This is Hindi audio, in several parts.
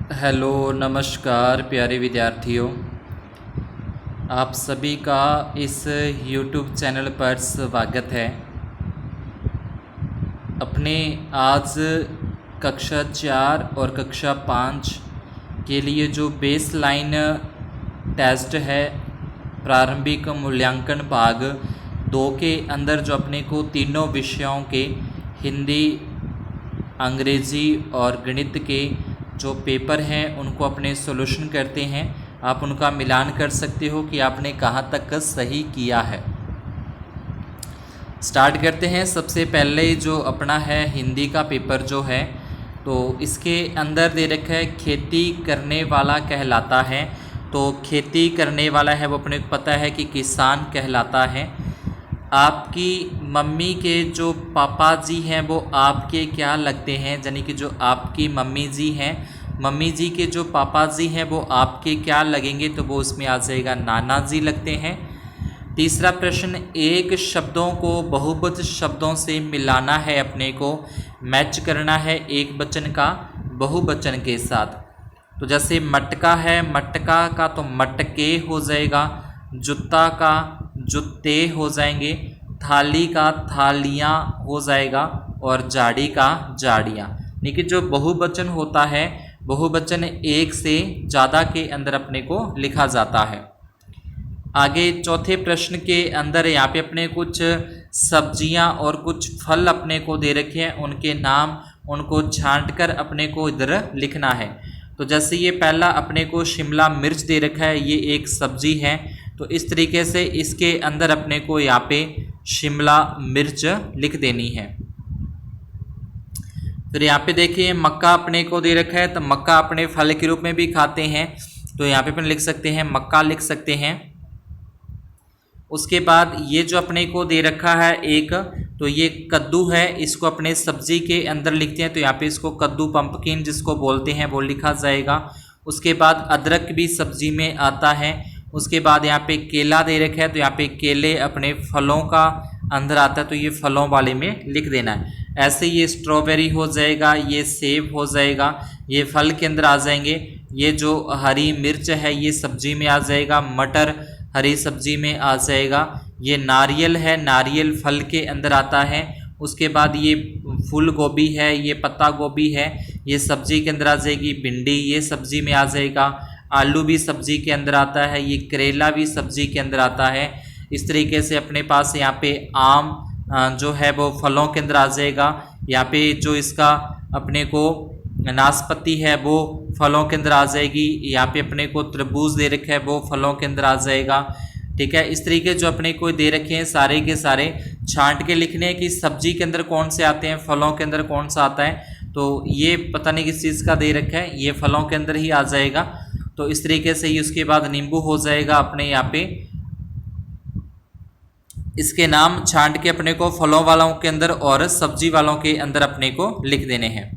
हेलो नमस्कार प्यारे विद्यार्थियों, आप सभी का इस YouTube चैनल पर स्वागत है। अपने आज कक्षा 4 और कक्षा 5 के लिए जो बेस लाइन टेस्ट है प्रारंभिक मूल्यांकन भाग 2 के अंदर जो अपने को तीनों विषयों के हिंदी, अंग्रेज़ी और गणित के जो पेपर हैं उनको अपने सॉल्यूशन करते हैं। आप उनका मिलान कर सकते हो कि आपने कहाँ तक सही किया है। स्टार्ट करते हैं। सबसे पहले जो अपना है हिंदी का पेपर जो है, तो इसके अंदर दे रखा है खेती करने वाला कहलाता है। तो खेती करने वाला है वो अपने को पता है कि किसान कहलाता है। आपकी मम्मी के जो पापा जी हैं वो आपके क्या लगते हैं, यानी कि जो आपकी मम्मी जी हैं, मम्मी जी के जो पापा जी हैं वो आपके क्या लगेंगे, तो वो उसमें आ जाएगा नाना जी लगते हैं। तीसरा प्रश्न, एक शब्दों को बहुवचन शब्दों से मिलाना है, अपने को मैच करना है एक वचन का बहुवचन के साथ। तो जैसे मटका है, मटका का तो मटके हो जाएगा, जूता का जूते हो जाएंगे, थाली का थालियाँ हो जाएगा और जाड़ी का जाड़ियाँ। यानी कि जो बहुवचन होता है, बहुवचन एक से ज़्यादा के अंदर अपने को लिखा जाता है। आगे चौथे प्रश्न के अंदर यहाँ पे अपने कुछ सब्जियाँ और कुछ फल अपने को दे रखे हैं, उनके नाम उनको छांट कर अपने को इधर लिखना है। तो जैसे ये पहला अपने को शिमला मिर्च दे रखा है, ये एक सब्जी है, तो इस तरीके से इसके अंदर अपने को यहाँ पे शिमला मिर्च लिख देनी है। फिर यहाँ पे देखिए मक्का अपने को दे रखा है, तो मक्का अपने फल के रूप में भी खाते हैं, तो यहाँ पे अपन लिख सकते हैं मक्का लिख सकते हैं। उसके बाद ये जो अपने को दे रखा है एक, तो ये कद्दू है, इसको अपने सब्जी के अंदर लिखते हैं, तो यहाँ पे इसको कद्दू पंपकिन जिसको बोलते हैं वो लिखा जाएगा। उसके बाद अदरक भी सब्जी में आता है। उसके बाद यहाँ पे केला दे रखा है, तो यहाँ पे केले अपने फलों का अंदर आता है, तो ये फलों वाले में लिख देना है। ऐसे ये स्ट्रॉबेरी हो जाएगा, ये सेब हो जाएगा, ये फल के अंदर आ जाएंगे। ये जो हरी मिर्च है ये सब्जी में आ जाएगा, मटर हरी सब्जी में आ जाएगा। ये नारियल है, नारियल फल के अंदर आता है। उसके बाद ये फूल गोभी है, ये पत्ता गोभी है, ये सब्जी के अंदर आ जाएगी। भिंडी ये सब्जी में आ जाएगा। आलू भी सब्जी के अंदर आता है, ये करेला भी सब्जी के अंदर आता है। इस तरीके से अपने पास यहाँ पे आम जो है वो फलों के अंदर आ जाएगा। यहाँ पे जो इसका अपने को नाशपाती है वो फलों के अंदर आ जाएगी। यहाँ पे अपने को तरबूज दे रखा है वो फलों के अंदर आ जाएगा। ठीक है, इस तरीके जो अपने को दे रखे हैं सारे के सारे छांट के लिखने हैं कि सब्जी के अंदर कौन से आते हैं, फलों के अंदर कौन सा आता है। तो ये पता नहीं किस चीज़ का दे रखा है, ये फलों के अंदर ही आ जाएगा। तो इस तरीके से ही उसके बाद नींबू हो जाएगा अपने यहाँ पे। इसके नाम छांट के अपने को फलों वालों के अंदर और सब्जी वालों के अंदर अपने को लिख देने हैं।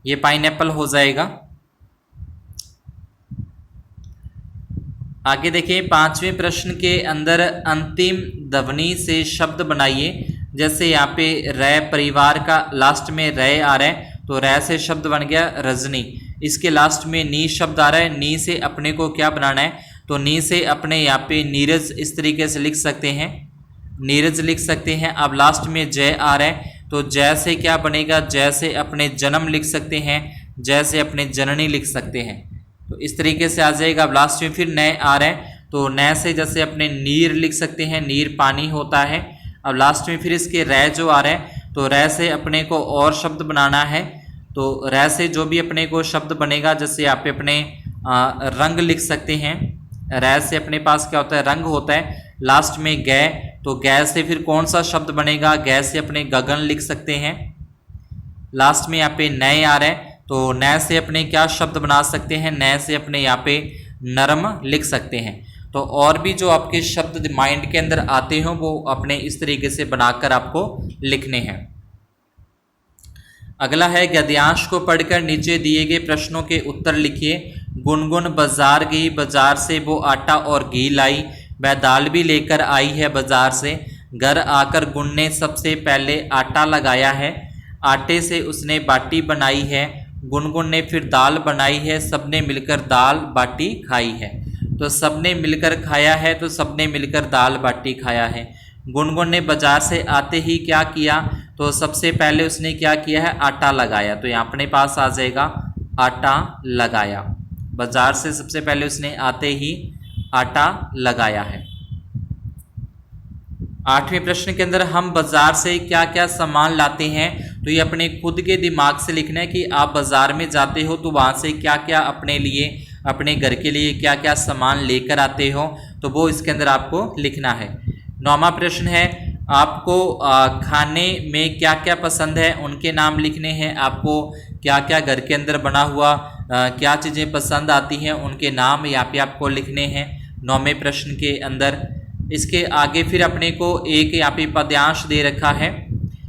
ये पाइनएप्पल हो जाएगा। आगे देखिए पांचवें प्रश्न के अंदर अंतिम ध्वनि से शब्द बनाइए। जैसे यहाँ पे रै परिवार का लास्ट में रै आ रहा है, तो रै से शब्द बन गया रजनी। इसके लास्ट में नी शब्द आ रहा है, नी से अपने को क्या बनाना है, तो नी से अपने यहाँ पे नीरज इस तरीके से लिख सकते हैं, नीरज लिख सकते हैं। अब लास्ट में जय आ रहा है, तो जय से क्या बनेगा, जय से अपने जन्म लिख सकते हैं, जय से अपने जननी लिख सकते हैं। तो इस तरीके से आ जाएगा। अब लास्ट में फिर नए आ रहा है, तो नए से जैसे अपने नीर लिख सकते हैं, नीर पानी होता है। अब लास्ट में फिर इसके रै जो आ रहा है, तो रै से अपने को और शब्द बनाना है। तो रै से जो भी अपने को शब्द बनेगा, जैसे यहाँ पे अपने रंग लिख सकते हैं। रै से अपने पास क्या होता है, रंग होता है। लास्ट में गै, तो गै से फिर कौन सा शब्द बनेगा, गै से अपने गगन लिख सकते हैं। लास्ट में यहाँ पे नए आ रहा है, तो नए से अपने क्या शब्द बना सकते हैं, नए से अपने यहाँ पे नरम लिख सकते हैं। तो और भी जो आपके शब्द माइंड के अंदर आते हो वो अपने इस तरीके से बनाकर आपको लिखने हैं। अगला है गद्यांश को पढ़कर नीचे दिए गए प्रश्नों के उत्तर लिखिए। गुनगुन बाजार गई, बाजार से वो आटा और घी लाई, वह दाल भी लेकर आई है बाजार से। घर आकर गुन ने सबसे पहले आटा लगाया है, आटे से उसने बाटी बनाई है, गुनगुन ने फिर दाल बनाई है, सबने मिलकर दाल बाटी खाई है। तो सबने मिलकर खाया है, तो सबने मिलकर दाल बाटी खाया है। गुनगुन ने बाजार से आते ही क्या किया, तो सबसे पहले उसने क्या किया है, आटा लगाया। तो यहाँ अपने पास आ जाएगा आटा लगाया। बाजार से सबसे पहले उसने आते ही आटा लगाया है। 8वें प्रश्न के अंदर हम बाजार से क्या क्या सामान लाते हैं, तो ये अपने खुद के दिमाग से लिखना है कि आप बाजार में जाते हो तो वहाँ से क्या क्या अपने लिए, अपने घर के लिए क्या क्या सामान लेकर आते हो, तो वो इसके अंदर आपको लिखना है। 9वां प्रश्न है, आपको खाने में क्या क्या पसंद है, उनके नाम लिखने हैं। आपको क्या क्या घर के अंदर बना हुआ क्या चीज़ें पसंद आती हैं, उनके नाम यहाँ पे आपको लिखने हैं 9वें प्रश्न के अंदर। इसके आगे फिर अपने को एक यहाँ पे पद्यांश दे रखा है,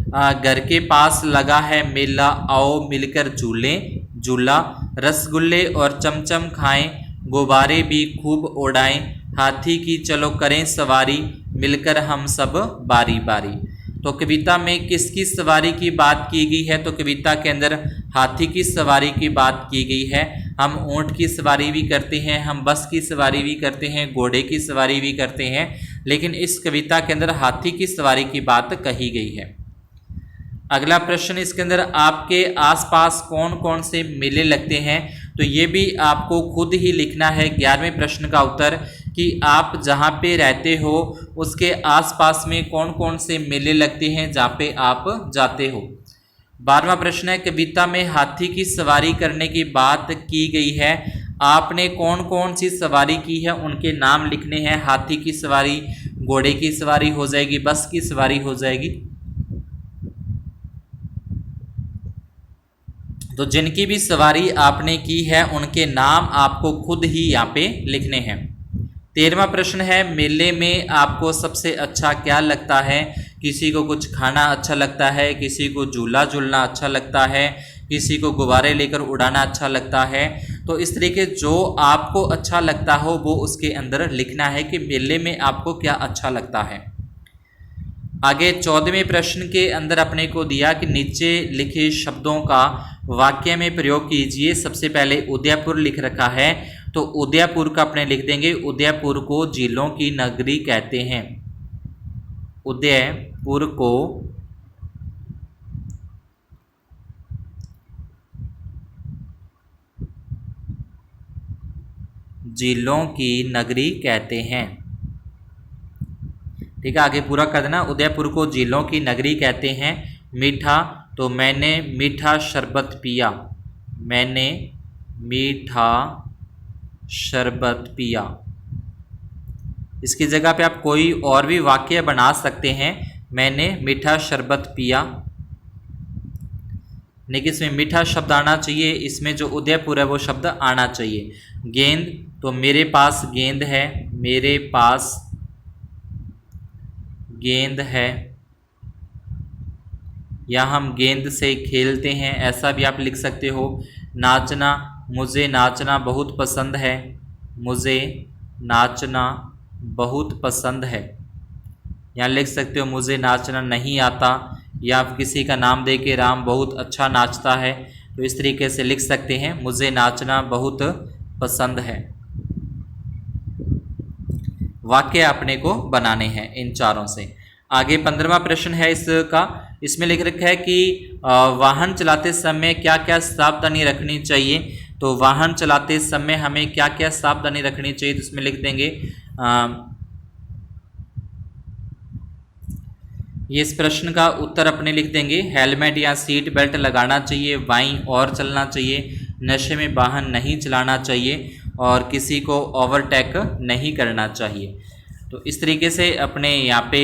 घर के पास लगा है मेला, आओ मिलकर झूलें झूला, रसगुल्ले और चमचम खाएं, गुब्बारे भी खूब उड़ाएं, हाथी की चलो करें सवारी, मिलकर हम सब बारी बारी। तो कविता में किसकी सवारी की बात की गई है, तो कविता के अंदर हाथी की सवारी की बात की गई है। हम ऊंट की सवारी भी करते हैं, हम बस की सवारी भी करते हैं, घोड़े की सवारी भी करते हैं, लेकिन इस कविता के अंदर हाथी की सवारी की बात कही गई है। अगला प्रश्न इसके अंदर, आपके आसपास कौन कौन से मेले लगते हैं, तो ये भी आपको खुद ही लिखना है 11वें प्रश्न का उत्तर कि आप जहाँ पे रहते हो उसके आसपास में कौन कौन से मेले लगते हैं जहाँ पे आप जाते हो। 12वां प्रश्न है, कविता में हाथी की सवारी करने की बात की गई है, आपने कौन कौन सी सवारी की है, उनके नाम लिखने हैं। हाथी की सवारी, घोड़े की सवारी हो जाएगी, बस की सवारी हो जाएगी। तो जिनकी भी सवारी आपने की है उनके नाम आपको खुद ही यहाँ पे लिखने हैं। 13वां प्रश्न है, मेले में आपको सबसे अच्छा क्या लगता है, किसी को कुछ खाना अच्छा लगता है, किसी को झूला झूलना अच्छा लगता है, किसी को गुब्बारे लेकर उड़ाना अच्छा लगता है। तो इस तरीके जो आपको अच्छा लगता हो वो उसके अंदर लिखना है कि मेले में आपको क्या अच्छा लगता है। आगे 14वें प्रश्न के अंदर अपने को दिया कि नीचे लिखे शब्दों का वाक्य में प्रयोग कीजिए। सबसे पहले उदयपुर लिख रखा है, तो उदयपुर का अपने लिख देंगे, उदयपुर को झीलों की नगरी कहते हैं। उदयपुर को झीलों की नगरी कहते हैं। ठीक है, आगे पूरा कर देना, उदयपुर को झीलों की नगरी कहते हैं। मीठा, तो मैंने मीठा शरबत पिया, मैंने मीठा शरबत पिया। इसकी जगह पे आप कोई और भी वाक्य बना सकते हैं, मैंने मीठा शरबत पिया, लेकिन इसमें मीठा शब्द आना चाहिए, इसमें जो उदयपुर है वो शब्द आना चाहिए। गेंद, तो मेरे पास गेंद है, मेरे पास गेंद है, या हम गेंद से खेलते हैं, ऐसा भी आप लिख सकते हो। नाचना, मुझे नाचना बहुत पसंद है, मुझे नाचना बहुत पसंद है। यहाँ लिख सकते हो मुझे नाचना नहीं आता, या आप किसी का नाम दे के राम बहुत अच्छा नाचता है, तो इस तरीके से लिख सकते हैं मुझे नाचना बहुत पसंद है। वाक्य अपने को बनाने हैं इन चारों से। आगे 15वां प्रश्न है इसका, इसमें लिख रखा है कि वाहन चलाते समय क्या क्या सावधानी रखनी चाहिए, तो वाहन चलाते समय हमें क्या क्या सावधानी रखनी चाहिए, तो इसमें लिख देंगे ये इस प्रश्न का उत्तर अपने लिख देंगे, हेलमेट या सीट बेल्ट लगाना चाहिए, बाईं ओर चलना चाहिए, नशे में वाहन नहीं चलाना चाहिए, और किसी को ओवरटेक नहीं करना चाहिए। तो इस तरीके से अपने यहाँ पे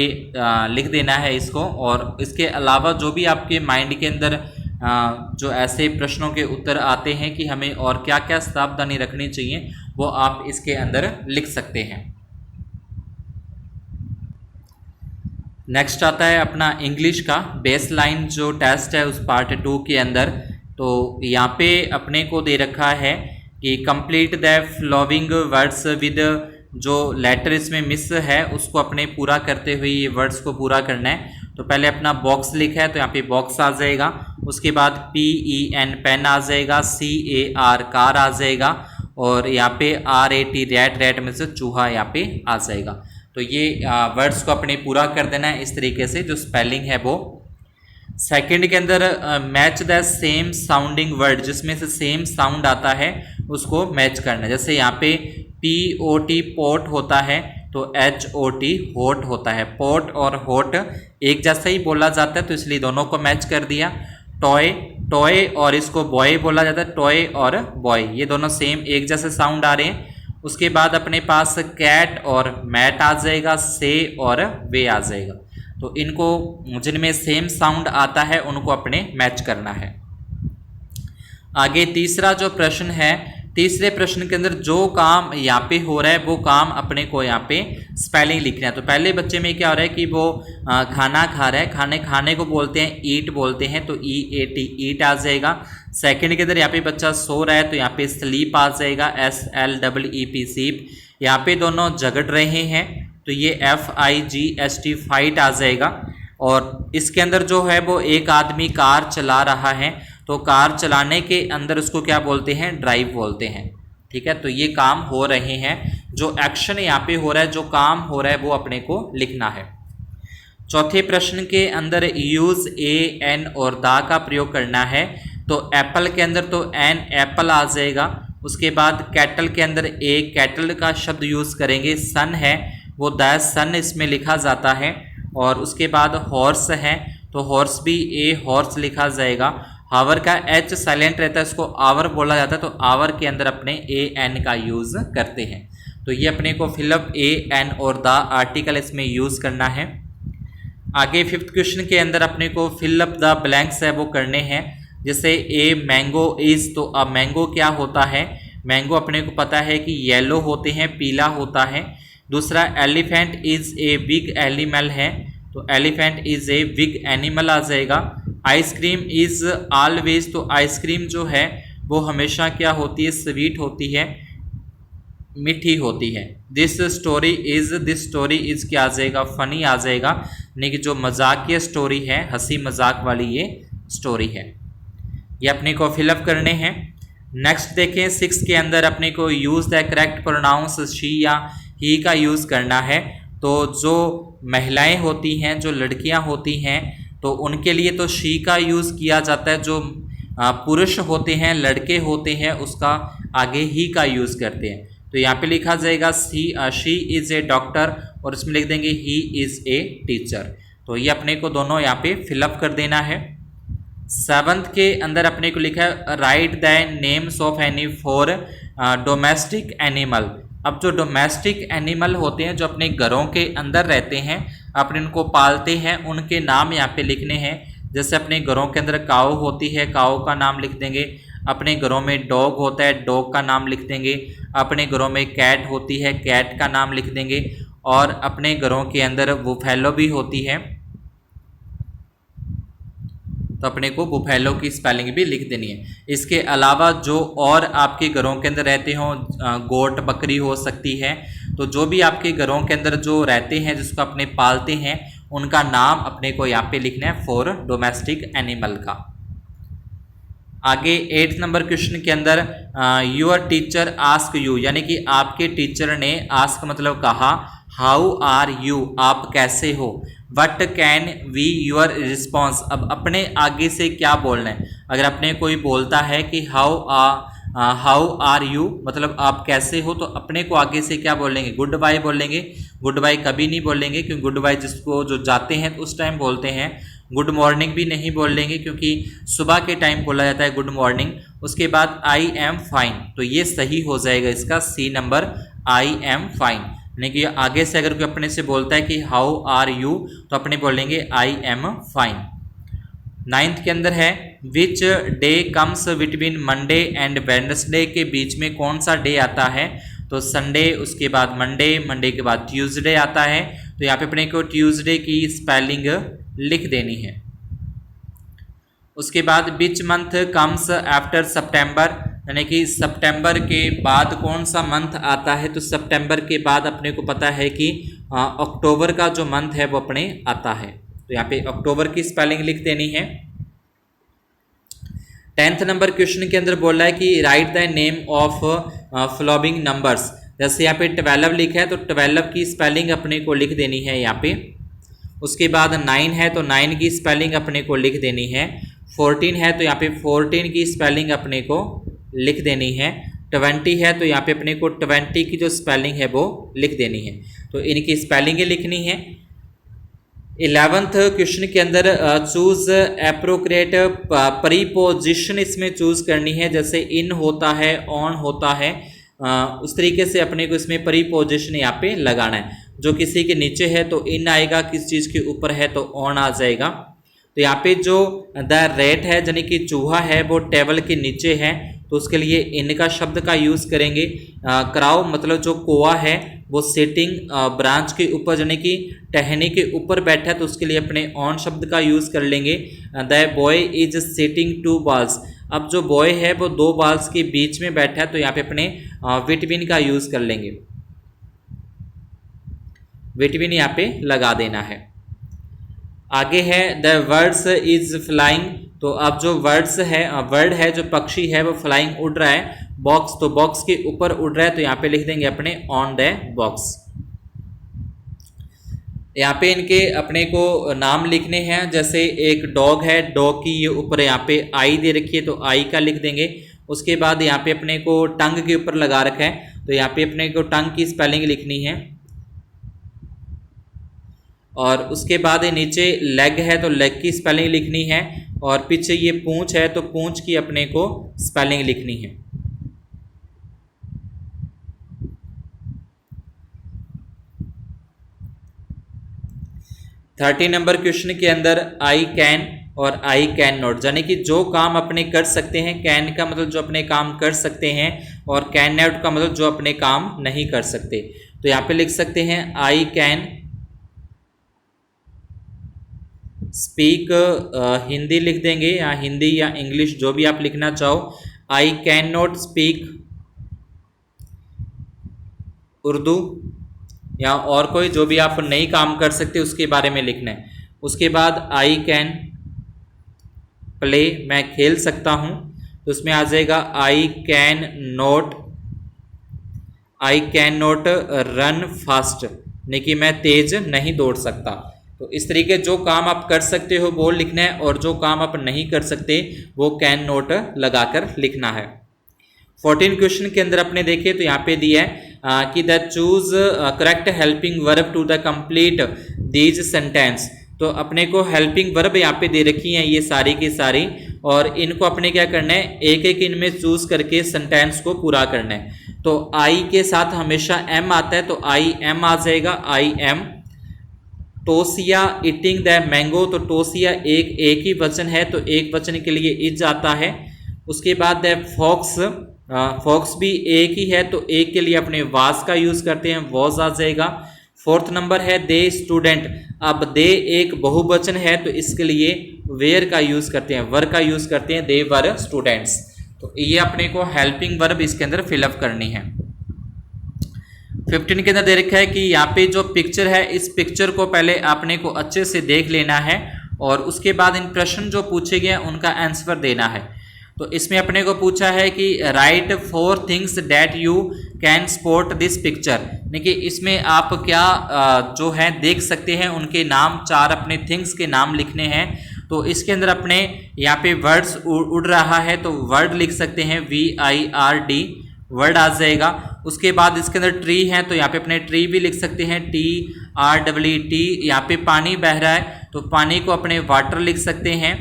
लिख देना है इसको। और इसके अलावा जो भी आपके माइंड के अंदर जो ऐसे प्रश्नों के उत्तर आते हैं कि हमें और क्या क्या सावधानी रखनी चाहिए, वो आप इसके अंदर लिख सकते हैं। नेक्स्ट आता है अपना इंग्लिश का बेस लाइन जो टेस्ट है उस पार्ट 2 के अंदर। तो यहाँ पे अपने को दे रखा है कि complete the following words with, जो लेटर इसमें मिस है उसको अपने पूरा करते हुए ये वर्ड्स को पूरा करना है। तो पहले अपना बॉक्स लिखा है, तो यहाँ पे बॉक्स आ जाएगा, उसके बाद PEN पेन आ जाएगा, CAR कार आ जाएगा, और यहाँ पे RAT रैट, रैट में से चूहा यहाँ पे आ जाएगा। तो ये वर्ड्स को अपने पूरा कर देना है इस तरीके से, जो स्पेलिंग है वो। सेकंड के अंदर match the same sounding word, जिसमें से सेम साउंड आता है उसको मैच करना है। जैसे यहाँ पे POT पोट होता है, तो HOT होट होता है। पोट और होट एक जैसा ही बोला जाता है, तो इसलिए दोनों को मैच कर दिया। टॉय, टॉय और इसको बॉय बोला जाता है, टॉय और बॉय ये दोनों सेम एक जैसे साउंड आ रहे हैं। उसके बाद अपने पास कैट और मैट आ जाएगा, से और वे आ जाएगा। तो इनको जिनमें सेम साउंड आता है उनको अपने मैच करना है। आगे तीसरा जो प्रश्न है, तीसरे प्रश्न के अंदर जो काम यहाँ पे हो रहा है वो काम अपने को यहाँ पे स्पेलिंग लिखना है। तो पहले बच्चे में क्या हो रहा है कि वो खाना खा रहा है, खाने को बोलते हैं ईट बोलते हैं, तो EAT ईट आ जाएगा। सेकंड के अंदर यहाँ पे बच्चा सो रहा है, तो यहाँ पे स्लीप आ जाएगा, SLEEP सीप। यहाँ पे दोनों झगड़ रहे हैं, तो ये FIGHT फाइट आ जाएगा। और इसके अंदर जो है वो एक आदमी कार चला रहा है, तो कार चलाने के अंदर उसको क्या बोलते हैं, ड्राइव बोलते हैं। ठीक है, तो ये काम हो रहे हैं, जो एक्शन यहाँ पे हो रहा है, जो काम हो रहा है वो अपने को लिखना है। चौथे प्रश्न के अंदर यूज ए एन और दा का प्रयोग करना है। तो एप्पल के अंदर तो एन एप्पल आ जाएगा। उसके बाद कैटल के अंदर ए कैटल का शब्द यूज करेंगे। सन है वो द सन इसमें लिखा जाता है। और उसके बाद हॉर्स है तो हॉर्स भी ए हॉर्स लिखा जाएगा। हावर का एच साइलेंट रहता है, इसको आवर बोला जाता है, तो आवर के अंदर अपने ए एन का यूज करते हैं। तो ये अपने को फिलअप ए एन और द आर्टिकल इसमें यूज करना है। आगे फिफ्थ क्वेश्चन के अंदर अपने को फिलअप द ब्लैंक्स है वो करने हैं। जैसे ए मैंगो इज, तो अब मैंगो क्या होता है, मैंगो अपने को पता है कि येलो होते हैं, पीला होता है। दूसरा elephant is a big animal है, तो elephant is a big animal आ जाएगा। आइसक्रीम इज ऑलवेज, तो आइसक्रीम जो है वो हमेशा क्या होती है, स्वीट होती है, मीठी होती है। दिस स्टोरी इज क्या आ जाएगा, फनी आ जाएगा, यानी कि जो मजाकिया स्टोरी है, हंसी मजाक वाली ये स्टोरी है। ये अपने को फिलअप करने हैं। नेक्स्ट देखें, 6 के अंदर अपने को use the correct pronounce she या ही का यूज़ करना है। तो जो महिलाएं होती हैं, जो लड़कियां होती हैं, तो उनके लिए तो शी का यूज़ किया जाता है। जो पुरुष होते हैं, लड़के होते हैं, उसका आगे ही का यूज़ करते हैं। तो यहाँ पे लिखा जाएगा शी इज़ ए डॉक्टर, और इसमें लिख देंगे ही इज़ ए टीचर। तो ये अपने को दोनों यहाँ पे फिलअप कर देना है। 7th के अंदर अपने को लिखा है right the names of any for domestic animal. अब जो डोमेस्टिक एनिमल होते हैं, जो अपने घरों के अंदर रहते हैं, अपने उनको पालते हैं, उनके नाम यहाँ पे लिखने हैं। जैसे अपने घरों के अंदर काऊ होती है, काऊ का नाम लिख देंगे। अपने घरों में डॉग होता है, डॉग का नाम लिख देंगे। अपने घरों में कैट होती है, कैट का नाम लिख देंगे। और अपने घरों के अंदर बुफेलो भी होती है, तो अपने को बुफेलो की स्पेलिंग भी लिख देनी है। इसके अलावा जो और आपके घरों के अंदर रहते हों, गोट बकरी हो सकती है, तो जो भी आपके घरों के अंदर जो रहते हैं, जिसको अपने पालते हैं, उनका नाम अपने को यहाँ पे लिखना है फॉर डोमेस्टिक एनिमल का। आगे 8th नंबर क्वेश्चन के अंदर योर टीचर आस्क यू, यानी कि आपके टीचर ने आस्क मतलब कहा, हाउ आर यू आप कैसे हो, what can we your response अब अपने आगे से क्या बोलना है। अगर अपने कोई बोलता है कि हाउ आर यू मतलब आप कैसे हो, तो अपने को आगे से क्या बोलेंगे, गुड बाय बोलेंगे। गुड बाय कभी नहीं बोलेंगे, क्योंकि गुड बाय जिसको जो जाते हैं उस टाइम बोलते हैं। गुड मॉर्निंग भी नहीं बोलेंगे, क्योंकि सुबह के टाइम बोला जाता है गुड मॉर्निंग। उसके बाद आई एम फाइन, तो ये सही हो जाएगा इसका C number, I am fine. यानी कि आगे से अगर कोई अपने से बोलता है कि हाउ आर यू, तो अपने बोलेंगे आई एम फाइन। 9th के अंदर है which day comes between Monday and Wednesday, के बीच में कौन सा डे आता है, तो संडे, उसके बाद मंडे, मंडे के बाद ट्यूसडे आता है। तो यहाँ पे अपने को ट्यूसडे की स्पेलिंग लिख देनी है। उसके बाद which month comes after September, यानी कि सितंबर के बाद कौन सा मंथ आता है, तो सितंबर के बाद अपने को पता है कि अक्टूबर का जो मंथ है वो अपने आता है। तो यहाँ पे अक्टूबर की स्पेलिंग लिख देनी है। 10th नंबर क्वेश्चन के अंदर बोल रहा है कि right the name of following numbers. जैसे यहाँ पे 12 लिखा है तो 12 की स्पेलिंग अपने को लिख देनी है यहाँ पे। उसके बाद 9 है तो 9 की स्पेलिंग अपने को लिख देनी है। 14 है तो यहाँ पे 14 की स्पेलिंग अपने को लिख देनी है। 20 है तो यहाँ पे अपने को 20 की जो स्पेलिंग है वो लिख देनी है। तो इनकी स्पेलिंगें लिखनी है। 11th क्वेश्चन के अंदर चूज एप्रोप्रिएट प्रीपोजिशन इसमें चूज करनी है। जैसे इन होता है, ऑन होता है, उस तरीके से अपने को इसमें प्रीपोजिशन यहाँ पे लगाना है। जो किसी के नीचे है तो इन आएगा, किस चीज़ के ऊपर है तो ऑन आ जाएगा। तो यहाँ पे जो द रेट है यानी कि चूहा है वो टेबल के नीचे है तो उसके लिए इन का शब्द का यूज़ करेंगे। क्राउ मतलब जो कोआ है वो सिटिंग ब्रांच के ऊपर यानी कि टहनी के ऊपर बैठा है तो उसके लिए अपने ऑन शब्द का यूज़ कर लेंगे। The boy is sitting 2 balls। अब जो बॉय है वो 2 balls के बीच में बैठा है तो यहाँ पे अपने बिटवीन का यूज़ कर लेंगे। बिटवीन यहाँ पे लगा देना है। आगे है द वर्ड्स इज फ्लाइंग। तो अब जो वर्ड्स है, वर्ड है जो पक्षी है वो फ्लाइंग उड़ रहा है। बॉक्स तो बॉक्स के ऊपर उड़ रहा है तो यहाँ पे लिख देंगे अपने ऑन द बॉक्स। यहाँ पे इनके अपने को नाम लिखने हैं। जैसे एक डॉग है, डॉग की ये ऊपर यहाँ पे आई दे रखी है तो आई का लिख देंगे। उसके बाद यहाँ पे अपने को टंग के ऊपर लगा रखा है तो यहाँ पे अपने को टंग की स्पेलिंग लिखनी है। और उसके बाद नीचे लेग है तो लेग की स्पेलिंग लिखनी है। और पीछे ये पूंछ है तो पूंछ की अपने को स्पेलिंग लिखनी है। थर्टी नंबर क्वेश्चन के अंदर आई कैन और आई कैन नॉट यानी कि जो काम अपने कर सकते हैं, कैन का मतलब जो अपने काम कर सकते हैं और कैन नॉट का मतलब जो अपने काम नहीं कर सकते। तो यहाँ पे लिख सकते हैं आई कैन स्पीक, हिंदी लिख देंगे या हिंदी या इंग्लिश जो भी आप लिखना चाहो। I can not speak Urdu या और कोई जो भी आप नहीं काम कर सकते उसके बारे में लिखना है। उसके बाद आई कैन प्ले, मैं खेल सकता हूँ तो उसमें आ जाएगा I can not run fast, यानी कि मैं तेज नहीं दौड़ सकता। तो इस तरीके जो काम आप कर सकते हो वो लिखना है और जो काम आप नहीं कर सकते वो कैन नॉट लगाकर लिखना है। 14 क्वेश्चन के अंदर अपने देखें तो यहाँ पे दिया है कि the choose correct helping verb to the complete these sentence. तो अपने को हेल्पिंग वर्ब यहाँ पे दे रखी हैं ये सारी की सारी और इनको अपने क्या करना है, एक एक इनमें चूज करके सेंटेंस को पूरा करना है। तो आई के साथ हमेशा एम आता है तो आई एम आ जाएगा, I am. Tosia eating the mango, तो टोसिया एक ही वचन है तो एक वचन के लिए इज आता है। उसके बाद द फॉक्स, फॉक्स भी एक ही है तो एक के लिए अपने वाज का यूज करते हैं, वॉज आ जाएगा। 4th नंबर है दे स्टूडेंट। अब दे एक बहुवचन है तो इसके लिए वेयर का यूज करते हैं, वर का यूज करते हैं, दे वर स्टूडेंट्स। तो ये अपने को हेल्पिंग वर्ब इसके अंदर फिलअप करनी है। 15 के अंदर दे रखा है कि यहाँ पे जो पिक्चर है इस पिक्चर को पहले आपने को अच्छे से देख लेना है और उसके बाद इन प्रश्न जो पूछे गए उनका आंसर देना है। तो इसमें अपने को पूछा है कि right 4 things that you can spot this picture, देखिए इसमें आप क्या जो है देख सकते हैं उनके नाम, 4 अपने थिंग्स के नाम लिखने हैं। तो इसके अंदर अपने यहाँ पे वर्ड्स उड़ रहा है तो वर्ड लिख सकते हैं VIRD, वर्ड आ जाएगा। उसके बाद इसके अंदर ट्री है तो यहाँ पे अपने ट्री भी लिख सकते हैं TREE। यहाँ पे पानी बह रहा है तो पानी को अपने वाटर लिख सकते हैं।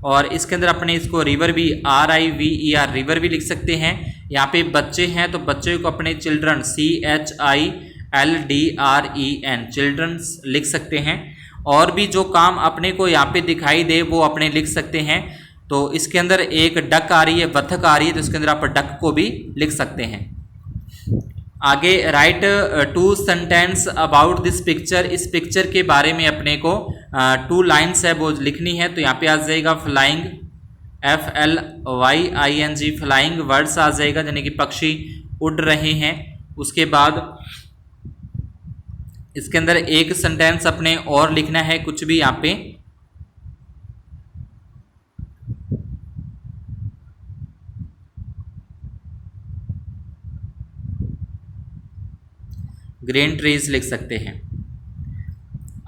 और इसके अंदर अपने इसको रिवर भी RIVER रिवर भी लिख सकते हैं। यहाँ पे बच्चे हैं तो बच्चे को अपने चिल्ड्रन CHILDREN चिल्ड्रंस लिख सकते हैं। और भी जो काम अपने को यहाँ पे दिखाई दे वो अपने लिख सकते हैं। तो इसके अंदर एक डक आ रही है, बत्तख आ रही है तो इसके अंदर आप डक को भी लिख सकते हैं। आगे right 2 sentence about this picture, इस पिक्चर के बारे में अपने को 2 लाइन्स है वो लिखनी है। तो यहाँ पे आ जाएगा फ्लाइंग FLYING फ्लाइंग वर्ड्स आ जाएगा यानी कि पक्षी उड़ रहे हैं। उसके बाद इसके अंदर एक सेंटेंस अपने और लिखना है कुछ भी यहाँ पे। ग्रीन ट्रीज लिख सकते हैं।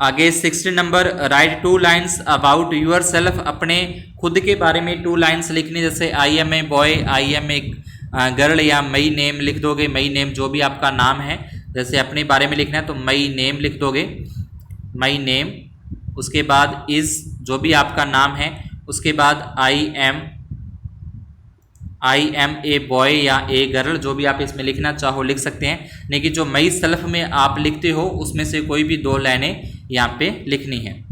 आगे 16 number, write 2 lines about yourself, अपने खुद के बारे में 2 लाइन्स लिखनी, जैसे I am a boy, I am a girl, या मई नेम लिख दोगे, मई नेम जो भी आपका नाम है, जैसे अपने बारे में लिखना है तो मई नेम लिख दोगे, मई नेम। उसके बाद इज़ जो भी आपका नाम है, उसके बाद आई एम ए बॉय या ए गर्ल, जो भी आप इसमें लिखना चाहो लिख सकते हैं, लेकिन जो मई सेल्फ में आप लिखते हो उसमें से कोई भी 2 लाइनें यहाँ पे लिखनी है।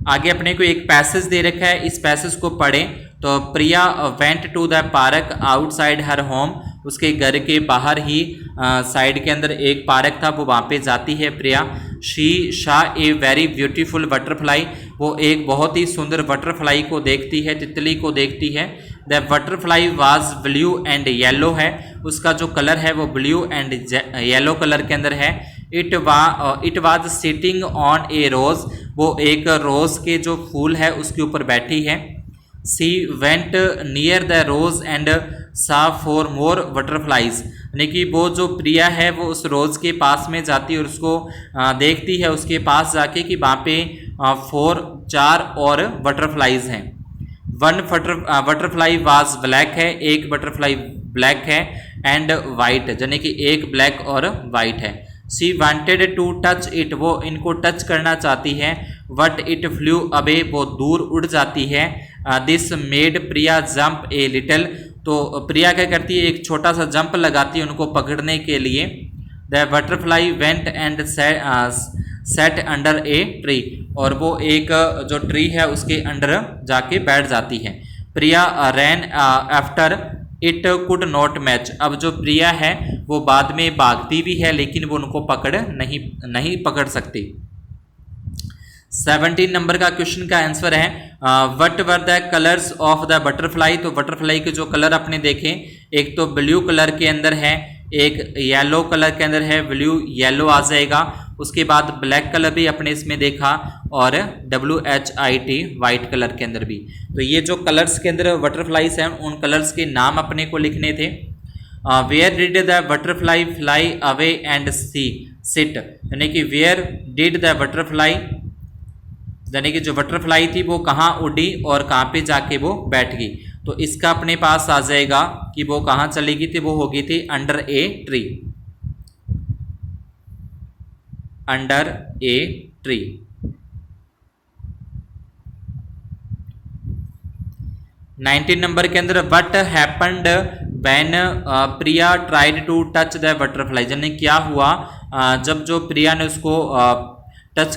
आगे अपने को एक पैसेज दे रखा है, इस पैसेज को पढ़ें। तो Priya went to the park outside her home, उसके घर के बाहर ही साइड के अंदर एक पार्क था, वो वहाँ पे जाती है प्रिया। शी शा ए वेरी ब्यूटीफुल बटरफ्लाई, वो एक बहुत ही सुंदर बटरफ्लाई को देखती है, तितली को देखती है। The butterfly was blue and yellow है, उसका जो कलर है वो ब्लू एंड येलो कलर के अंदर है। इट वाज सिटिंग ऑन ए रोज, वो एक रोज के जो फूल है उसके ऊपर बैठी है। She went near the rose and saw four more butterflies, यानी कि वो जो प्रिया है वो उस रोज के पास में जाती है और उसको देखती है उसके पास जाके कि वहाँ पे 4 और बटरफ्लाइज हैं। वन बटरफ्लाई वाज ब्लैक है, एक बटरफ्लाई ब्लैक है, एंड वाइट, यानी कि एक ब्लैक और वाइट है। She wanted to touch it, वो इनको टच करना चाहती है। बट इट फ्लू अवे, वो दूर उड़ जाती है। This made Priya jump a little, तो प्रिया क्या करती है, एक छोटा सा जंप लगाती है उनको पकड़ने के लिए। The butterfly went and set under a tree, और वो एक जो ट्री है उसके अंडर जाके बैठ जाती है। Priya ran after it could not match, अब जो प्रिया है वो बाद में भागती भी है लेकिन वो उनको पकड़ नहीं पकड़ सकती। 17 नंबर का क्वेश्चन का आंसर है what were the colours of the butterfly, तो बटरफ्लाई के जो कलर अपने देखें, एक तो ब्लू कलर के अंदर है, एक येलो कलर के अंदर है, ब्लू येलो आ जाएगा। उसके बाद ब्लैक कलर भी अपने इसमें देखा, और WHIT वाइट कलर के अंदर भी। तो ये जो कलर्स के अंदर बटरफ्लाईज हैं उन कलर्स के नाम अपने को लिखने थे। Where did the butterfly fly away and sit, यानी कि वेयर डिड द बटरफ्लाई, यानी कि जो बटरफ्लाई थी वो कहाँ उड़ी और कहाँ पे जाके वो बैठ गई। तो इसका अपने पास आ जाएगा कि वो कहाँ चली गई थी, वो हो गई थी under a tree, under a tree. 19 number के अंदर what happened when Priya tried to touch the butterfly, यानी क्या हुआ जब जो प्रिया ने उसको टच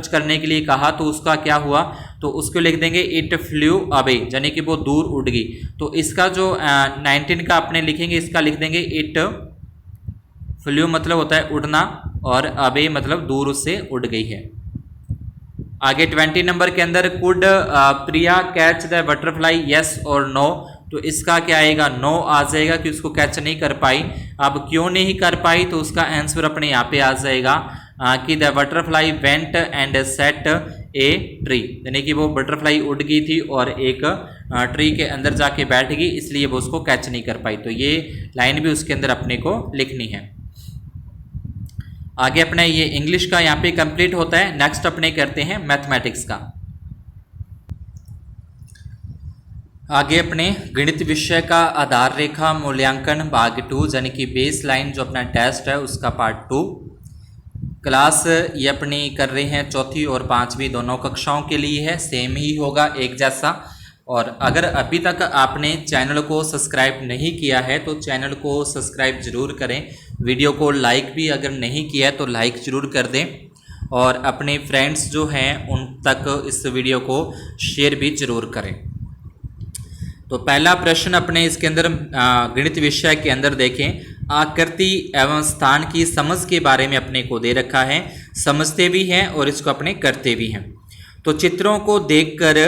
करने के लिए कहा तो उसका क्या हुआ, तो उसको लिख देंगे इट फ्लू अवे, यानी कि वो दूर उड़ गई। तो इसका जो 19 का अपने लिखेंगे, इसका लिख देंगे इट फ्लू मतलब होता है उड़ना, और अवे मतलब दूर उससे उड़ गई है। आगे 20 नंबर के अंदर could Priya catch the butterfly yes और नो, तो इसका क्या आएगा, नो आ जाएगा कि उसको कैच नहीं कर पाई। अब क्यों नहीं कर पाई, तो उसका आंसर अपने यहाँ पे आ जाएगा कि the butterfly went and set a tree, यानी कि वो बटरफ्लाई उड़ गई थी और एक ट्री के अंदर जाके बैठ गई, इसलिए वो उसको कैच नहीं कर पाई। तो ये लाइन भी उसके अंदर अपने को लिखनी है। आगे अपने ये इंग्लिश का यहाँ पे कंप्लीट होता है। नेक्स्ट अपने करते हैं मैथमेटिक्स का। आगे अपने गणित विषय का आधार रेखा मूल्यांकन भाग 2, यानी कि बेस लाइन जो अपना टेस्ट है उसका पार्ट 2 क्लास ये अपनी कर रहे हैं 4वीं और 5वीं दोनों कक्षाओं के लिए है, सेम ही होगा एक जैसा। और अगर अभी तक आपने चैनल को सब्सक्राइब नहीं किया है तो चैनल को सब्सक्राइब जरूर करें, वीडियो को लाइक भी अगर नहीं किया है तो लाइक ज़रूर कर दें, और अपने फ्रेंड्स जो हैं उन तक इस वीडियो को शेयर भी जरूर करें। तो पहला प्रश्न अपने इसके अंदर गणित विषय के अंदर देखें, आकृति एवं स्थान की समझ के बारे में अपने को दे रखा है, समझते भी हैं और इसको अपने करते भी हैं। तो चित्रों को देखकर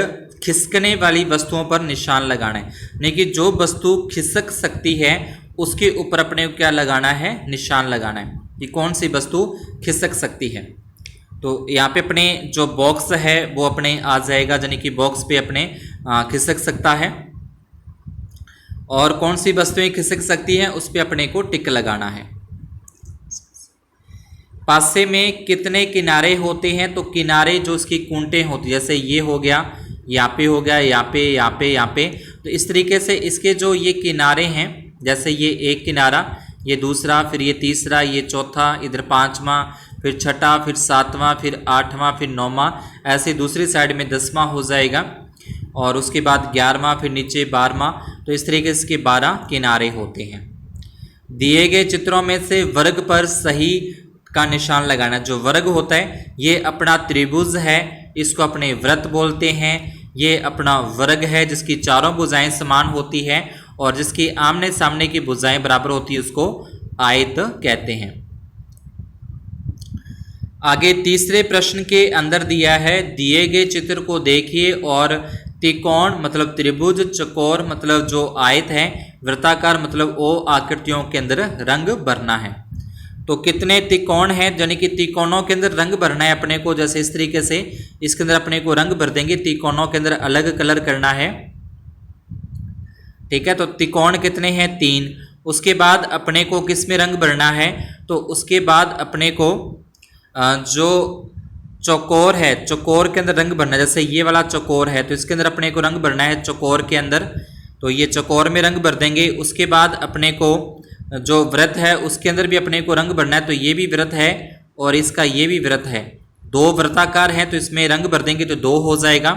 खिसकने वाली वस्तुओं पर निशान लगाना है, यानी कि जो वस्तु खिसक सकती है उसके ऊपर अपने को क्या लगाना है, निशान लगाना है कि कौन सी वस्तु खिसक सकती है। तो यहाँ पे अपने जो बॉक्स है वो अपने आ जाएगा, यानी कि बॉक्स पे अपने खिसक सकता है, और कौन सी वस्तुएं खिसक सकती हैं उस पर अपने को टिक लगाना है। पासे में कितने किनारे होते हैं? तो किनारे जो इसकी कूंटें होती है, जैसे ये हो गया, यहाँ पे हो गया, यहाँ पे, यहाँ पे, यहाँ पे, तो इस तरीके से इसके जो ये किनारे हैं, जैसे ये एक किनारा, ये दूसरा, फिर ये तीसरा, ये चौथा, इधर पांचवा, फिर छठा, फिर सातवां, फिर आठवां, फिर नौवां, ऐसे दूसरी साइड में 10वां हो जाएगा, और उसके बाद 11वां, फिर नीचे 12वां। तो इस तरीके से इसके 12 किनारे होते हैं। दिए गए चित्रों में से वर्ग पर सही का निशान लगाना। जो वर्ग होता है ये अपना त्रिभुज है, इसको अपने वृत्त बोलते हैं। ये अपना वर्ग है जिसकी चारों भुजाएं समान होती है और जिसकी आमने सामने की भुजाएं बराबर होती है, उसको आयत कहते हैं। आगे तीसरे प्रश्न के अंदर दिया है, दिए गए चित्र को देखिए और त्रिकोण मतलब त्रिभुज, चौकोर मतलब जो आयत है, वृत्ताकार मतलब ओ आकृतियों के अंदर रंग भरना है। तो कितने त्रिकोण हैं, यानी कि त्रिकोणों के अंदर रंग भरना है अपने को। जैसे इस तरीके से इसके अंदर अपने को रंग भर देंगे, त्रिकोणों के अंदर अलग कलर करना है, ठीक है। तो त्रिकोण कितने हैं? 3। उसके बाद अपने को किस में रंग भरना है? तो उसके बाद अपने को जो चौकोर है, चौकोर के अंदर रंग भरना है। जैसे ये वाला चौकोर है तो इसके अंदर अपने को रंग भरना है चौकोर के अंदर, तो ये चौकोर में रंग भर देंगे। उसके बाद अपने को जो वृत्त है उसके अंदर भी अपने को रंग भरना है, तो ये भी वृत्त है और इसका ये भी वृत्त है, 2 वृत्ताकार हैं तो इसमें रंग भर देंगे तो 2 हो जाएगा।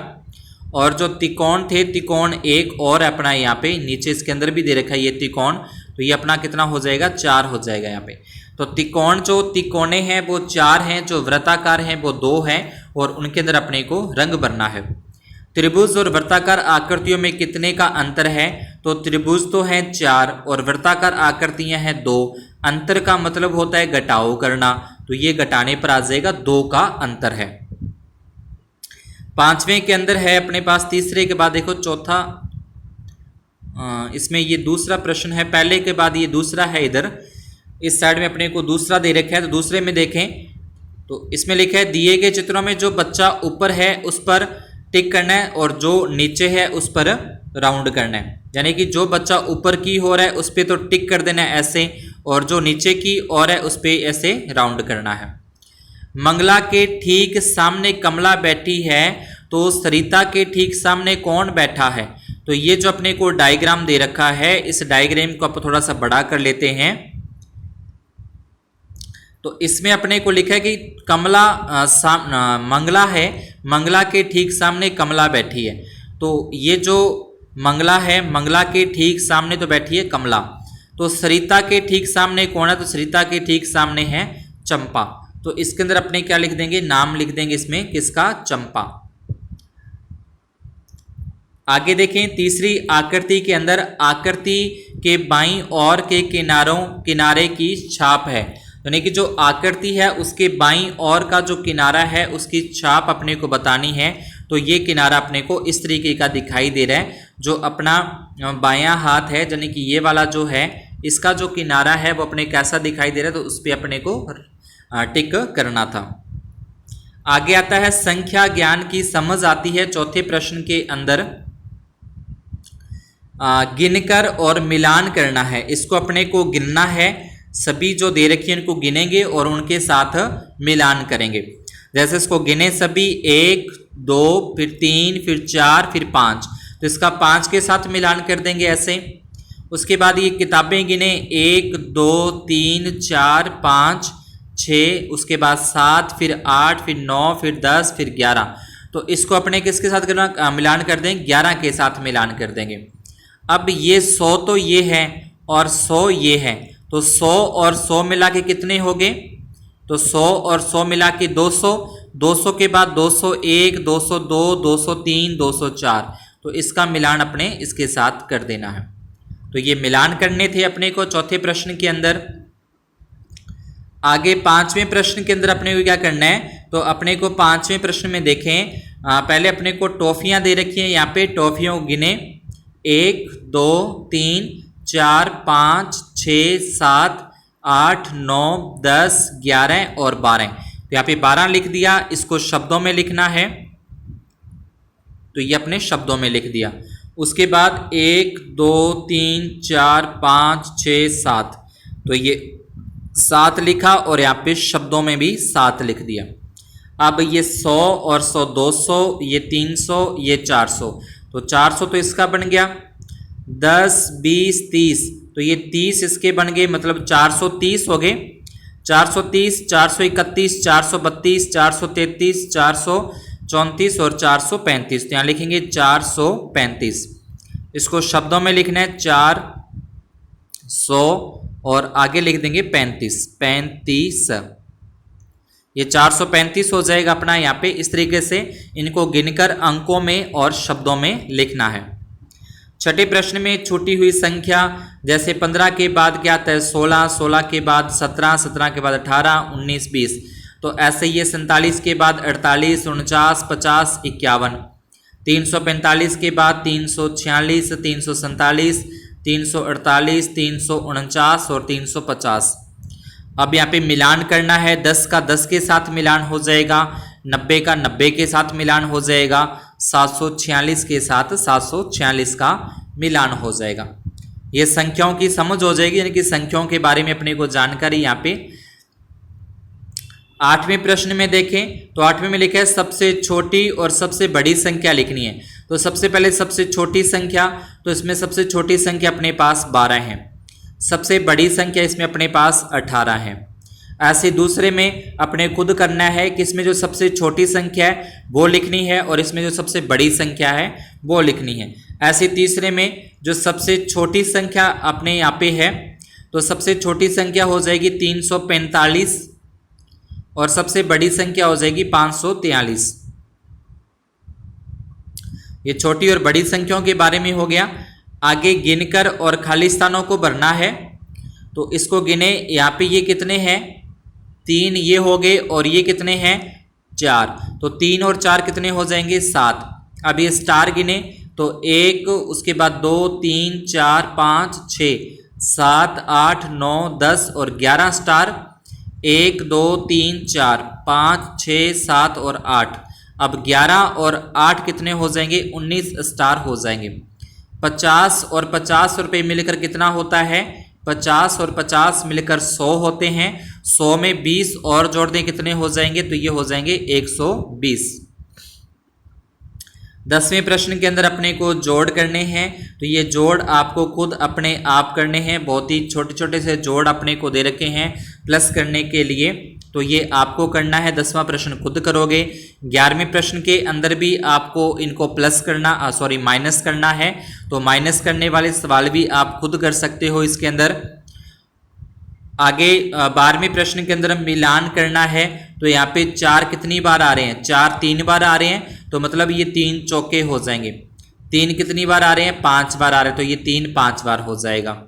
और जो त्रिकोण थे, त्रिकोण एक और अपना यहाँ पे नीचे इसके अंदर भी दे रखा है ये त्रिकोण, तो ये अपना कितना हो जाएगा? 4 हो जाएगा यहाँ पे। तो त्रिकोण जो त्रिकोणे हैं वो 4 हैं, जो वृत्ताकार हैं वो 2 हैं और उनके अंदर अपने को रंग भरना है। त्रिभुज और वृत्ताकार आकृतियों में कितने का अंतर है? तो त्रिभुज तो है 4 और वृत्ताकार आकृतियां हैं 2। अंतर का मतलब होता है घटाव करना, तो ये घटाने पर आ जाएगा 2 का अंतर है। 5वें के अंदर है अपने पास, तीसरे के बाद देखो चौथा, इसमें ये दूसरा प्रश्न है, पहले के बाद ये दूसरा है। इधर इस साइड में अपने को दूसरा दे रखा है, तो दूसरे में देखें तो इसमें लिखा है, दिए गए चित्रों में जो बच्चा ऊपर है उस पर टिक करना है और जो नीचे है उस पर राउंड करना है। यानी कि जो बच्चा ऊपर की हो रहा है उस पर तो टिक कर देना है ऐसे, और जो नीचे की ओर है उस पर ऐसे राउंड करना है। मंगला के ठीक सामने कमला बैठी है, तो सरिता के ठीक सामने कौन बैठा है? तो ये जो अपने को डायग्राम दे रखा है, इस डायग्राम को आप थोड़ा सा बड़ा कर लेते हैं। तो इसमें अपने को लिखा है कि कमला मंगला है, मंगला के ठीक सामने कमला बैठी है। तो ये जो मंगला है, मंगला के ठीक सामने तो बैठी है कमला। तो सरिता के ठीक सामने कौन है? तो सरिता के ठीक सामने है चंपा। तो इसके अंदर अपने क्या लिख देंगे? नाम लिख देंगे इसमें, किसका? चंपा। आगे देखें, तीसरी आकृति के अंदर आकृति के बाईं ओर के किनारे की छाप है, यानी कि जो आकृति है उसके बाईं ओर का जो किनारा है उसकी छाप अपने को बतानी है। तो ये किनारा अपने को इस तरीके का दिखाई दे रहा है, जो अपना बायां हाथ है, यानी कि ये वाला जो है इसका जो किनारा है वो अपने कैसा दिखाई दे रहा है, तो उस पर अपने को टिक करना था। आगे आता है, संख्या ज्ञान की समझ आती है चौथे प्रश्न के अंदर। गिनकर और मिलान करना है, इसको अपने को गिनना है, सभी जो दे रखी है उनको गिनेंगे और उनके साथ मिलान करेंगे। जैसे इसको गिने सभी 1 2 फिर 3 फिर 4 फिर 5, तो इसका 5 के साथ मिलान कर देंगे ऐसे। उसके बाद ये किताबें गिने 1 2 3 4 5 6, उसके बाद 7 फिर 8 फिर 9 फिर 10 फिर 11, तो इसको अपने किसके साथ करना? मिलान कर देंगे, 11 के साथ मिलान कर देंगे। अब ये 100 तो ये है और 100 ये है, तो 100 और 100 मिला के कितने हो गए? तो 100 और 100 मिला के 200, 200 के बाद 201 202 203 204, तो इसका मिलान अपने इसके साथ कर देना है। तो ये मिलान करने थे अपने को चौथे प्रश्न के अंदर। आगे 5वें प्रश्न के अंदर अपने को क्या करना है? तो अपने को 5वें प्रश्न में देखें, पहले अपने को टॉफियां दे रखी हैं, यहाँ पे टॉफियों गिने 1 2 3 4 5 6 7 8 9 10 11 और 12, तो यहाँ पे 12 लिख दिया। इसको शब्दों में लिखना है, तो ये अपने शब्दों में लिख दिया। उसके बाद 1 2 3 4 5 6 7, तो ये 7 लिखा और यहाँ पे शब्दों में भी 7 लिख दिया। अब ये 100 और 100 200, ये 300, ये 400, तो 400 तो इसका बन गया। 10 20 30, तो ये 30 इसके बन गए, मतलब 430 हो गए। 430, 431, 432, 433, 434 और 435, तो यहाँ लिखेंगे 435। इसको शब्दों में लिखना है 400 और आगे लिख देंगे 35, 35। ये 435 हो जाएगा अपना यहाँ पे। इस तरीके से इनको गिनकर अंकों में और शब्दों में लिखना है। छठे प्रश्न में छूटी हुई संख्या, जैसे 15 के बाद क्या आता है 16, 16 के बाद 17, 17 के बाद 18, 19 20, तो ऐसे ये 47 के बाद 48, 49, 50, 51, 345 के बाद 346, 347, 348, 349 और 350। अब यहाँ पे मिलान करना है। 10 का 10 के साथ मिलान हो जाएगा, 90 का 90 के साथ मिलान हो जाएगा, 746 के साथ 746 का मिलान हो जाएगा। ये संख्याओं की समझ हो जाएगी, यानी कि संख्याओं के बारे में अपने को जानकारी यहाँ पे। 8वें प्रश्न में देखें तो 8वें में लिखा है सबसे छोटी और सबसे बड़ी संख्या लिखनी है। तो सबसे पहले सबसे छोटी संख्या, तो इसमें सबसे छोटी संख्या अपने पास 12 है। सबसे बड़ी संख्या इसमें अपने पास 18 है। ऐसे दूसरे में अपने खुद करना है कि इसमें जो सबसे छोटी संख्या है वो लिखनी है और इसमें जो सबसे बड़ी संख्या है वो लिखनी है। ऐसे तीसरे में जो सबसे छोटी संख्या अपने यहाँ पे है, तो सबसे छोटी संख्या हो जाएगी 345 और सबसे बड़ी संख्या हो जाएगी 543। ये छोटी और बड़ी संख्याओं के बारे में हो गया। आगे गिनकर और खाली स्थानों को भरना है। तो इसको गिने, यहाँ पे ये कितने हैं 3 ये हो गए और ये कितने हैं 4, तो 3 और 4 कितने हो जाएंगे 7। अब ये स्टार गिने तो 1, उसके बाद 2 3 4 5 6 7 8 9 10 और 11 स्टार। 1 2 3 4 5 6 7 और 8। अब 11 और 8 कितने हो जाएंगे 19 स्टार हो जाएंगे। 50 और 50 रुपये मिलकर कितना होता है 50 और 50 मिलकर 100 होते हैं। 100 में 20 और जोड़ दें कितने हो जाएंगे, तो ये हो जाएंगे 120। 10वें प्रश्न के अंदर अपने को जोड़ करने हैं। तो ये जोड़ आपको खुद अपने आप करने हैं। बहुत ही छोटे छोटे से जोड़ अपने को दे रखे हैं प्लस करने के लिए, तो ये आपको करना है। 10वां प्रश्न खुद करोगे। 11वें प्रश्न के अंदर भी आपको इनको प्लस करना माइनस करना है। तो माइनस करने वाले सवाल भी आप खुद कर सकते हो इसके अंदर। आगे 12वें प्रश्न के अंदर मिलान करना है। तो यहाँ पे 4 कितनी बार आ रहे हैं 4 3 बार आ रहे हैं, तो मतलब ये 3 चौके हो जाएंगे। 3 कितनी बार आ रहे हैं 5 बार आ रहे हैं, तो ये 3 5 बार हो जाएगा।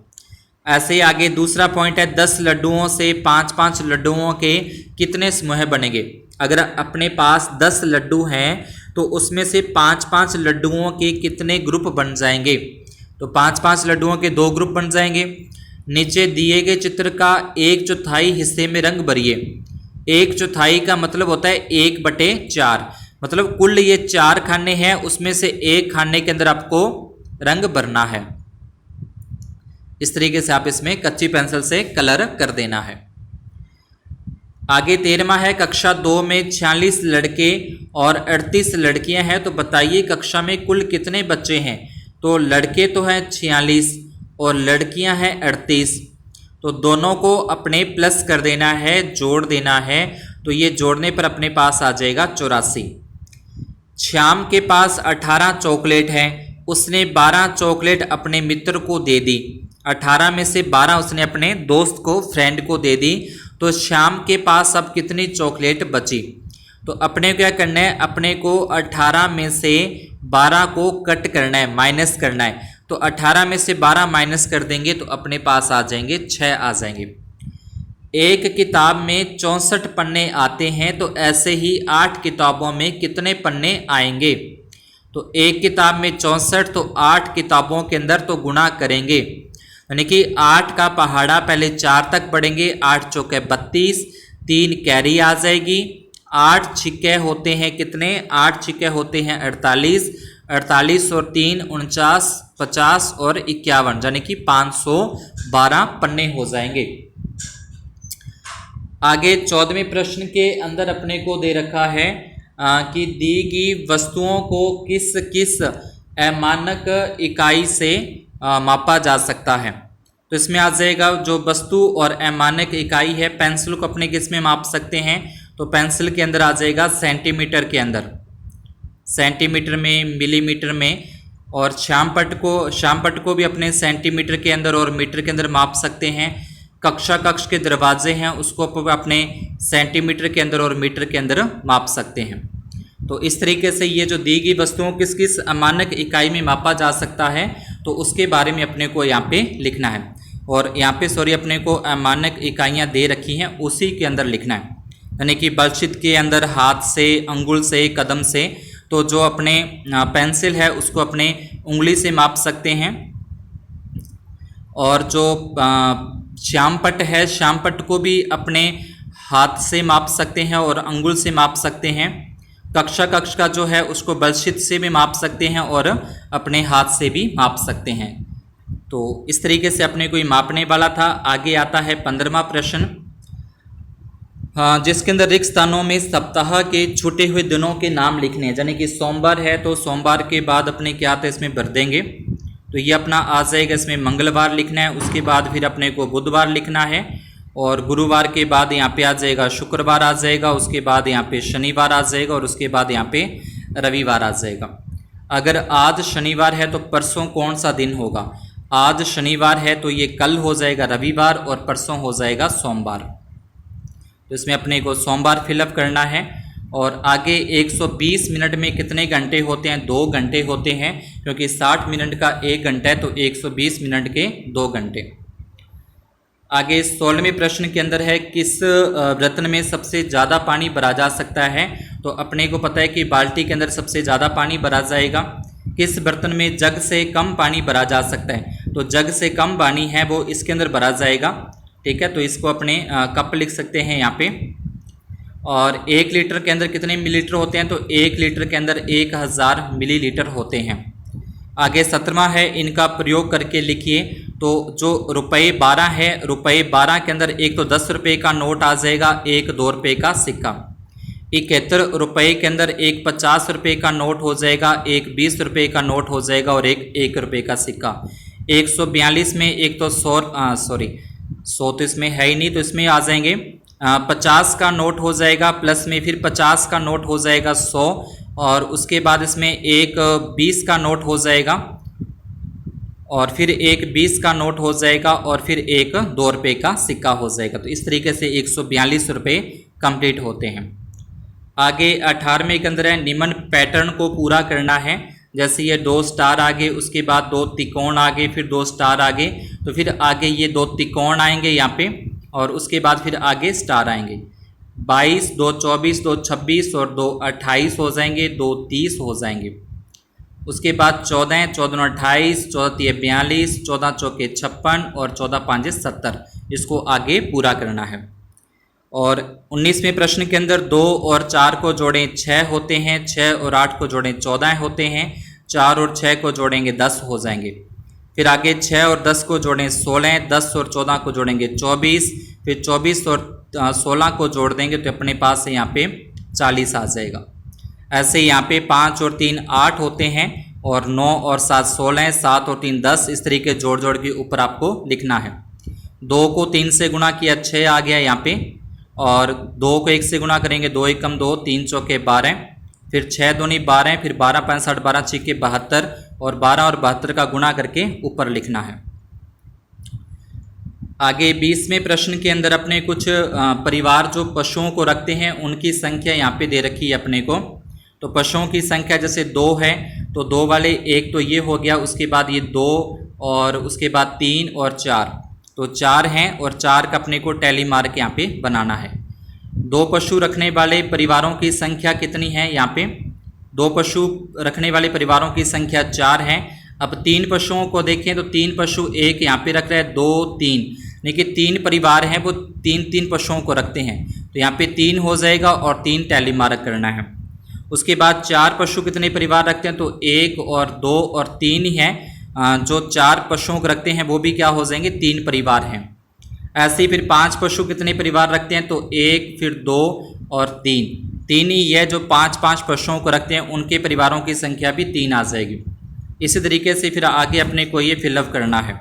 ऐसे ही आगे दूसरा पॉइंट है 10 लड्डुओं से 5-5 लड्डुओं के कितने समूह बनेंगे। अगर अपने पास 10 लड्डू हैं तो उसमें से 5-5 लड्डुओं के कितने ग्रुप बन जाएंगे। तो 5-5 लड्डुओं के 2 ग्रुप बन जाएंगे। नीचे दिए गए चित्र का 1/4 हिस्से में रंग भरिए। 1/4 का मतलब होता है 1/4, मतलब कुल ये 4 खाने हैं, उसमें से 1 खाने के अंदर आपको रंग भरना है। इस तरीके से आप इसमें कच्ची पेंसिल से कलर कर देना है। आगे 13वां है कक्षा 2 में 46 लड़के और 38 लड़कियां हैं, तो बताइए कक्षा में कुल कितने बच्चे हैं। तो लड़के तो हैं 46 और लड़कियां हैं 38, तो दोनों को अपने प्लस कर देना है, जोड़ देना है। तो ये जोड़ने पर अपने पास आ जाएगा 84। श्याम के पास 18 चॉकलेट है, उसने 12 चॉकलेट अपने मित्र को दे दी। 18 में से 12 उसने अपने दोस्त को फ्रेंड को दे दी, तो श्याम के पास अब कितनी चॉकलेट बची। तो अपने क्या करना है, अपने को 18 में से 12 को कट करना है, माइनस करना है। तो 18 में से 12 माइनस कर देंगे तो अपने पास आ जाएंगे 6 आ जाएंगे। एक किताब में 64 पन्ने आते हैं, तो ऐसे ही 8 किताबों में कितने पन्ने आएंगे। तो एक किताब में 64, तो 8 किताबों के अंदर तो गुणा करेंगे, यानी कि 8 का पहाड़ा पहले 4 तक पढ़ेंगे। 8 चौके 32, 3 कैरी आ जाएगी। 8 छिक्के होते हैं कितने, 8 छिक्के होते हैं 48, 48 और 3 49, 50 और 51, यानी कि 512 पन्ने हो जाएंगे। आगे 14वें प्रश्न के अंदर अपने को दे रखा है कि दी गई वस्तुओं को किस किस मानक इकाई से मापा जा सकता है। तो इसमें आ जाएगा जो वस्तु और मानक इकाई है, पेंसिल को अपने किस में माप सकते हैं, तो पेंसिल के अंदर आ जाएगा सेंटीमीटर के अंदर, सेंटीमीटर में, मिलीमीटर में। और श्यामपट्ट को भी अपने सेंटीमीटर के अंदर और मीटर के अंदर माप सकते हैं। कक्ष के दरवाजे हैं उसको अपने सेंटीमीटर के अंदर और मीटर के अंदर माप सकते हैं। तो इस तरीके से ये जो दी गई वस्तुओं किस किस मानक इकाई में मापा जा सकता है, तो उसके बारे में अपने को यहाँ पे लिखना है। और यहाँ पे अपने को मानक इकाइयाँ दे रखी हैं, उसी के अंदर लिखना है, यानी कि बलचित के अंदर हाथ से, अंगुल से, कदम से। तो जो अपने पेंसिल है उसको अपने उंगली से माप सकते हैं, और जो श्यामपट्ट है, श्यामपट्ट को भी अपने हाथ से माप सकते हैं और अंगुल से माप सकते हैं। कक्ष का जो है उसको बलचित से भी माप सकते हैं और अपने हाथ से भी माप सकते हैं। तो इस तरीके से अपने को ये मापने वाला था। आगे आता है 15वां प्रश्न, जिसके अंदर रिक्त स्थानों में सप्ताह के छूटे हुए दिनों के नाम लिखने हैं। यानी कि सोमवार है तो सोमवार के बाद अपने क्या आता है इसमें भर देंगे, तो ये अपना आ जाएगा, इसमें मंगलवार लिखना है। उसके बाद फिर अपने को बुधवार लिखना है, और गुरुवार के बाद यहाँ पे आ जाएगा शुक्रवार आ जाएगा, उसके बाद यहाँ पे शनिवार आ जाएगा, और उसके बाद यहाँ पे रविवार आ जाएगा। अगर आज शनिवार है तो परसों कौन सा दिन होगा? आज शनिवार है तो ये कल हो जाएगा रविवार, और परसों हो जाएगा सोमवार। तो इसमें अपने को सोमवार फिलअप करना है। और आगे 120 मिनट में कितने घंटे होते हैं? 2 घंटे होते हैं, क्योंकि 60 मिनट का 1 घंटा है, तो 120 मिनट के 2 घंटे। आगे 16वें प्रश्न के अंदर है, किस बर्तन में सबसे ज़्यादा पानी भरा जा सकता है? तो अपने को पता है कि बाल्टी के अंदर सबसे ज़्यादा पानी भरा जाएगा। किस बर्तन में जग से कम पानी भरा जा सकता है? तो जग से कम पानी है वो इसके अंदर भरा जाएगा। ठीक है, तो इसको अपने कप लिख सकते हैं यहाँ पे। और 1 लीटर के अंदर कितने मिलीलीटर होते हैं? तो 1 लीटर के अंदर 1000 मिलीलीटर होते हैं। आगे 17वां है, इनका प्रयोग करके लिखिए। तो जो रुपये 12 है, रुपये 12 के अंदर एक तो 10 रुपये का नोट आ जाएगा, एक 2 रुपये का सिक्का। 71 रुपये के अंदर एक 50 रुपये का नोट हो जाएगा, एक 20 रुपये का नोट हो जाएगा, और एक 1 रुपये का सिक्का। 142 में एक तो 100 तो इसमें है ही नहीं, तो इसमें आ जाएंगे 50 का नोट हो जाएगा, प्लस में फिर 50 का नोट हो जाएगा 100, और उसके बाद इसमें एक 20 का नोट हो जाएगा, और फिर एक 20 का नोट हो जाएगा, और फिर एक 2 रुपये का सिक्का हो जाएगा। तो इस तरीके से 142 रुपये कंप्लीट होते हैं। आगे 18वें के अंदर है, निम्न पैटर्न को पूरा करना है। जैसे ये 2 स्टार आगे, उसके बाद 2 त्रिकोण आगे, फिर 2 स्टार आगे, तो फिर आगे ये 2 त्रिकोण आएंगे यहाँ पे, और उसके बाद फिर आगे स्टार आएंगे। 22, 2 24, 2 26 और 2 28 हो जाएंगे, 2 30 हो जाएंगे। उसके बाद 14, 14 28, 14 42, 14 चौके 56 और 14 5 70, इसको आगे पूरा करना है। और 19वें प्रश्न के अंदर 2 और 4 को जोड़ें 6 होते हैं, 6 और 8 को जोड़ें 14 होते हैं, 4 और 6 को जोड़ेंगे 10 हो जाएंगे। फिर आगे 6 और 10 को जोड़ें 16, 10 और 14 को जोड़ेंगे 24, फिर 24 और 16 को जोड़ देंगे तो अपने पास यहाँ पे 40 आ जाएगा। ऐसे यहाँ पे 5 और 3 8 होते हैं, और 9 और 7 16, 7 और 3 10, इस तरीके जोड़ जोड़ के ऊपर आपको लिखना है। 2 को 3 से गुणा किया 6 आ गया यहाँ पे, और 2 को 1 से गुणा करेंगे 2 एकम 2, 3 चौके 12, फिर 6 दूनी 12, फिर 12 65, 12 छिके 72, और 12 और 72 का गुणा करके ऊपर लिखना है। आगे 20वें प्रश्न के अंदर अपने कुछ परिवार जो पशुओं को रखते हैं उनकी संख्या यहाँ पे दे रखी है अपने को। तो पशुओं की संख्या जैसे 2 है तो 2 वाले एक तो ये हो गया, उसके बाद ये 2, और उसके बाद 3 और 4, तो 4 हैं, और 4 का अपने को टैली मार के यहाँ पे बनाना है। 2 पशु रखने वाले परिवारों की संख्या कितनी है? यहाँ पे 2 पशु रखने वाले परिवारों की संख्या 4 है। अब 3 पशुओं को देखें तो 3 पशु एक यहाँ पे रख रहे हैं, 2 3, लेकिन 3 परिवार हैं वो 3 पशुओं को रखते हैं, तो यहाँ पे 3 हो जाएगा और 3 टैली मार्क करना है। उसके बाद 4 पशु कितने परिवार रखते हैं? तो 1 और 2 और 3 ही हैं। जो 4 पशुओं को रखते हैं वो भी क्या हो जाएंगे? 3 परिवार हैं। ऐसे ही फिर 5 पशु कितने परिवार रखते हैं, तो 1, फिर 2 और 3 ही ये जो 5 पशुओं को रखते हैं उनके परिवारों की संख्या भी 3 आ जाएगी। इसी तरीके से फिर आगे अपने को ये फिलअप करना है।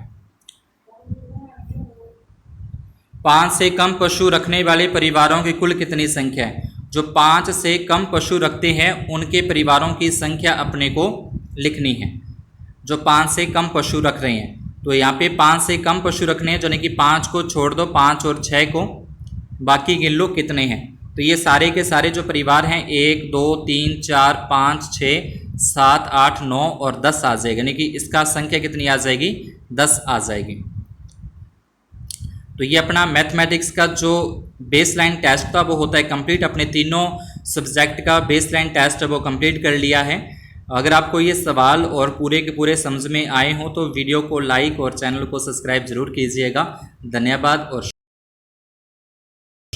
5 से कम पशु रखने वाले परिवारों की कुल कितनी संख्या है। जो 5 से कम पशु रखते हैं उनके परिवारों की संख्या अपने को लिखनी है। जो 5 से कम पशु रख रहे हैं तो यहाँ पे 5 से कम पशु रखने हैं, यानी कि 5 को छोड़ दो, 5 और 6 को, बाकी गिन लो कितने हैं। तो ये सारे के सारे जो परिवार हैं 1, 2, 3, 4, 5, 6, 7, 8, 9 और 10 आ जाएगा, यानी कि इसका संख्या कितनी आ जाएगी, 10 आ जाएगी। तो ये अपना मैथमेटिक्स का जो बेसलाइन टेस्ट था वो होता है कंप्लीट। अपने तीनों सब्जेक्ट का बेसलाइन टेस्ट वो कंप्लीट कर लिया है। अगर आपको ये सवाल और पूरे के पूरे समझ में आए हों तो वीडियो को लाइक और चैनल को सब्सक्राइब जरूर कीजिएगा। धन्यवाद और